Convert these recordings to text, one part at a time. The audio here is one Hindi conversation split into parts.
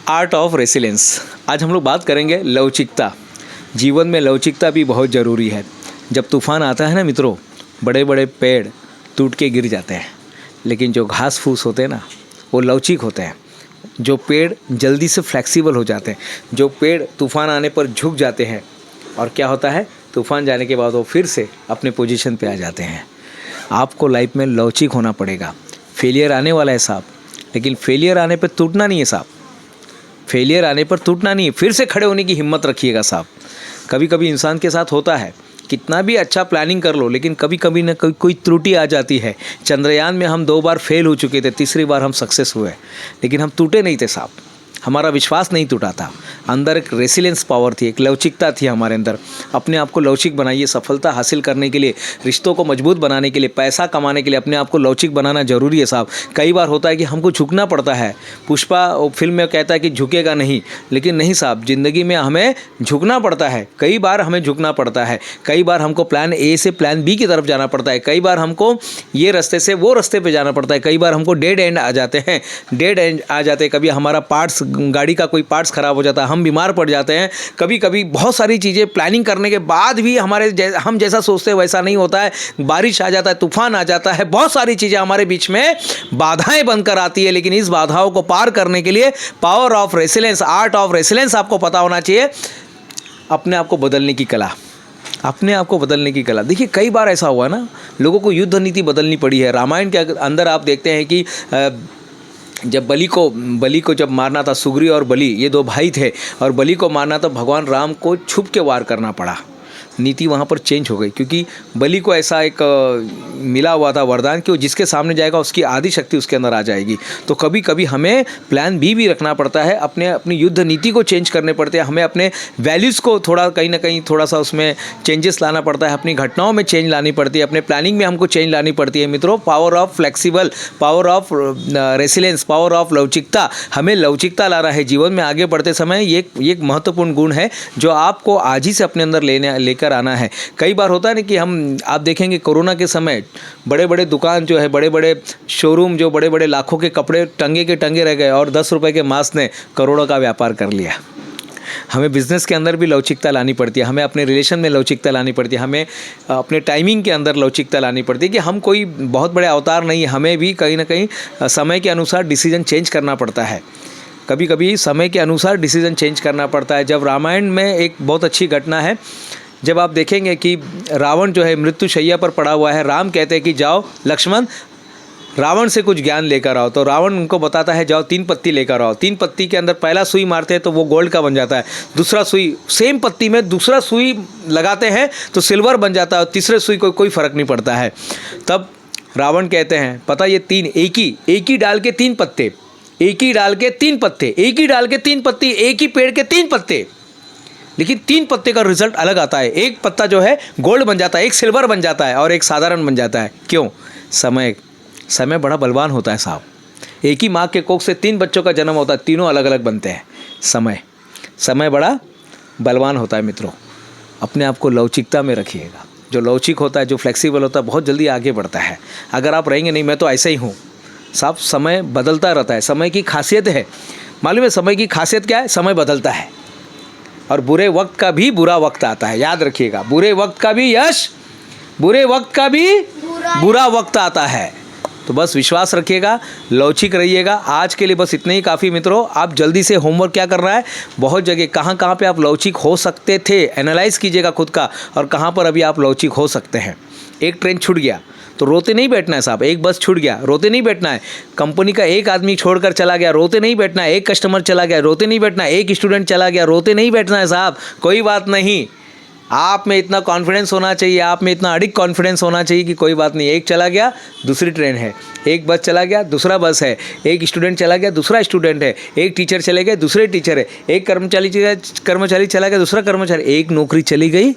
Art of resilience. आज हम लोग बात करेंगे लवचिकता। जीवन में लवचिकता भी बहुत ज़रूरी है। जब तूफ़ान आता है ना मित्रों, बड़े बड़े पेड़ टूट के गिर जाते हैं, लेकिन जो घास फूस होते हैं ना वो लवचिक होते हैं। जो पेड़ जल्दी से फ्लेक्सिबल हो जाते हैं, जो पेड़ तूफ़ान आने पर झुक जाते हैं, और क्या होता है तूफ़ान जाने के बाद वो फिर से अपने पोजीशन पे आ जाते हैं। आपको लाइफ में लवचिक होना पड़ेगा। फेलियर आने वाला है साहब, लेकिन फेलियर आने पर टूटना नहीं है साहब। फेलियर आने पर टूटना नहीं है, फिर से खड़े होने की हिम्मत रखिएगा साहब। कभी कभी इंसान के साथ होता है, कितना भी अच्छा प्लानिंग कर लो, लेकिन कभी कभी ना कोई त्रुटि आ जाती है। चंद्रयान में हम 2 बार फेल हो चुके थे, तीसरी बार हम सक्सेस हुए, लेकिन हम टूटे नहीं थे साहब। हमारा विश्वास नहीं टूटा था। अंदर एक रेसिलेंस पावर थी, एक लवचिकता थी हमारे अंदर। अपने आप को लवचिक बनाइए। सफलता हासिल करने के लिए, रिश्तों को मजबूत बनाने के लिए, पैसा कमाने के लिए अपने आप को लवचिक बनाना ज़रूरी है साहब। कई बार होता है कि हमको झुकना पड़ता है। पुष्पा फिल्म में कहता है कि झुकेगा नहीं, लेकिन नहीं साहब, ज़िंदगी में हमें झुकना पड़ता है। कई बार हमें झुकना पड़ता है। कई बार हमको प्लान ए से प्लान बी की तरफ जाना पड़ता है। कई बार हमको ये रास्ते से वो रास्ते पे जाना पड़ता है। कई बार हमको डेड एंड आ जाते हैं, डेड एंड आ जाते हैं। कभी हमारा पार्ट्स, गाड़ी का कोई पार्ट्स ख़राब हो जाता है, हम बीमार पड़ जाते हैं। कभी कभी बहुत सारी चीज़ें प्लानिंग करने के बाद भी हम जैसा सोचते हैं वैसा नहीं होता है। बारिश आ जाता है, तूफान आ जाता है, बहुत सारी चीज़ें हमारे बीच में बाधाएं बनकर आती है। लेकिन इस बाधाओं को पार करने के लिए power of resilience, art of resilience आपको पता होना चाहिए। अपने आप को बदलने की कला, अपने आप को बदलने की कला। देखिए कई बार ऐसा हुआ ना, लोगों को युद्ध नीति बदलनी पड़ी है। रामायण के अंदर आप देखते हैं कि जब बलि को जब मारना था, सुग्रीव और बलि ये 2 भाई थे, और बलि को मारना तो भगवान राम को छुप के वार करना पड़ा। नीति वहाँ पर चेंज हो गई, क्योंकि बलि को ऐसा एक मिला हुआ था वरदान कि वो जिसके सामने जाएगा उसकी आधी शक्ति उसके अंदर आ जाएगी। तो कभी कभी हमें प्लान बी भी रखना पड़ता है। अपनी युद्ध नीति को चेंज करने पड़ते हैं। हमें अपने वैल्यूज़ को थोड़ा कहीं ना कहीं थोड़ा सा उसमें चेंजेस लाना पड़ता है। अपनी घटनाओं में चेंज लानी पड़ती है। अपने प्लानिंग में हमको चेंज लानी पड़ती है। मित्रों, power of flexible, power of resilience, power of लवचिकता, हमें लवचिकता ला रहा है। जीवन में आगे बढ़ते समय ये एक महत्वपूर्ण गुण है जो आपको आज ही से अपने अंदर लेकर आना है। कई बार होता है ना कि आप देखेंगे कोरोना के समय बड़े बड़े दुकान जो है, बड़े बड़े शोरूम जो बड़े बड़े लाखों के कपड़े टंगे के टंगे रह गए, और 10 रुपए के मास्क ने करोड़ों का व्यापार कर लिया। हमें बिजनेस के अंदर भी लवचिकता लानी पड़ती है। हमें अपने रिलेशन में लवचिकता लानी पड़ती है। हमें अपने टाइमिंग के अंदर लवचिकता लानी पड़ती है कि हम कोई बहुत बड़े अवतार नहीं, हमें भी कहीं ना कहीं समय के अनुसार डिसीजन चेंज करना पड़ता है। कभी कभी समय के अनुसार डिसीजन चेंज करना पड़ता है। जब रामायण में एक बहुत अच्छी घटना है, जब आप देखेंगे कि रावण जो है मृत्यु शैया पर पड़ा हुआ है, राम कहते हैं कि जाओ लक्ष्मण, रावण से कुछ ज्ञान लेकर आओ। तो रावण उनको बताता है जाओ 3 पत्ती लेकर आओ। 3 पत्ती के अंदर पहला सुई मारते हैं तो वो गोल्ड का बन जाता है। दूसरा सुई सेम पत्ती में दूसरा सुई लगाते हैं तो सिल्वर बन जाता है, और तीसरे सुई को कोई फ़र्क नहीं पड़ता है। तब रावण कहते हैं पता ये 3 एक ही डाल के 3 पत्ते, एक ही डाल के 3 पत्ते, एक ही डाल के 3 पत्ती, एक ही पेड़ के 3 पत्ते, लेकिन 3 पत्ते का रिजल्ट अलग आता है। एक पत्ता जो है गोल्ड बन जाता है, एक सिल्वर बन जाता है, और एक साधारण बन जाता है। क्यों? समय बड़ा बलवान होता है साहब। एक ही माँ के कोख से 3 बच्चों का जन्म होता है, तीनों अलग अलग बनते हैं। समय बड़ा बलवान होता है मित्रों। अपने आप को लवचिकता में रखिएगा। जो लवचिक होता है, जो फ्लेक्सिबल होता है, बहुत जल्दी आगे बढ़ता है। अगर आप रहेंगे नहीं, मैं तो ऐसे ही हूँ साहब, समय बदलता रहता है। समय की खासियत है, मालूम है समय की खासियत क्या है? समय बदलता है, और बुरे वक्त का भी बुरा वक्त आता है। याद रखिएगा, बुरे वक्त का भी यश, बुरे वक्त का भी बुरा वक्त आता है। तो बस विश्वास रखिएगा, लवचिक रहिएगा। आज के लिए बस इतना ही काफ़ी मित्रों। आप जल्दी से होमवर्क क्या करना है, बहुत जगह कहाँ पे आप लवचिक हो सकते थे, एनालाइज़ कीजिएगा खुद का, और कहाँ पर अभी आप लवचिक हो सकते हैं। एक ट्रेन छूट गया तो रोते नहीं बैठना है साहब। एक बस छूट गया, रोते नहीं बैठना है। कंपनी का एक आदमी छोड़कर चला गया, रोते नहीं बैठना है। एक कस्टमर चला गया, रोते नहीं बैठना है। एक स्टूडेंट चला गया, रोते नहीं बैठना है साहब। कोई बात नहीं, आप में इतना कॉन्फिडेंस होना चाहिए, आप में इतना अडिग कॉन्फिडेंस होना चाहिए कि कोई बात नहीं। एक चला गया, दूसरी ट्रेन है। एक बस चला गया, दूसरा बस है। एक स्टूडेंट चला गया, दूसरा स्टूडेंट है। एक टीचर चले गए, दूसरे टीचर है। एक कर्मचारी चला गया, दूसरा कर्मचारी। एक नौकरी चली गई,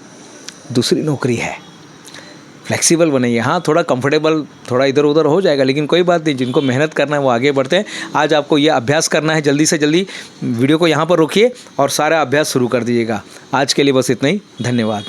दूसरी नौकरी है। फ्लेक्सिबल बनाइए। हाँ, थोड़ा कंफर्टेबल, थोड़ा इधर उधर हो जाएगा, लेकिन कोई बात नहीं। जिनको मेहनत करना है वो आगे बढ़ते हैं। आज आपको ये अभ्यास करना है। जल्दी से जल्दी वीडियो को यहाँ पर रोकिए और सारा अभ्यास शुरू कर दीजिएगा। आज के लिए बस इतना ही। धन्यवाद।